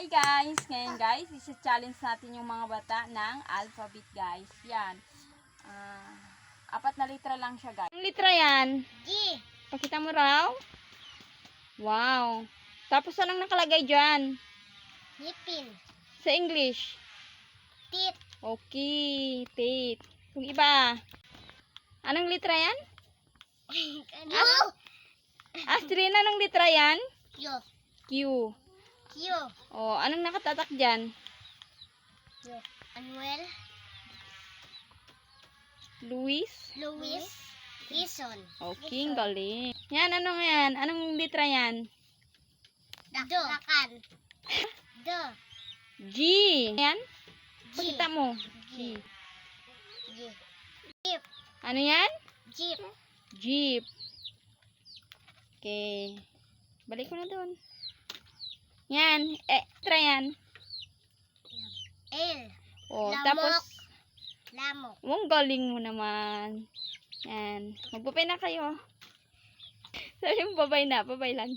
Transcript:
Hi guys! Ngayon guys, isa-challenge natin yung mga bata ng alphabet guys. Yan. 4 na litra lang siya guys. Anong litra yan? G. Pakita mo raw. Wow. Tapos anong nakalagay dyan? Ngipin. Sa English? Tit. Okay. Tate. Yung iba. Anong litra yan? Yo. Astrid, anong litra yan? Yo. Q. Yo. O, anong nakatatak dyan? Yo. Anuel. Luis. Luis. Ison. Okay, ang galing. Yan, ano yan? Anong litra yan? Dakan. Do. G. Yan? G. Pakita mo. G. G. Jeep. Ano yan? Jeep. Jeep. Okay. Balik ko na doon. Yan. Litra yan. L. O, Lamok. tapos, Lamok. ang galing mo naman. Yan. Magbabay na kayo. Sabi mo, babay na. Babay lang.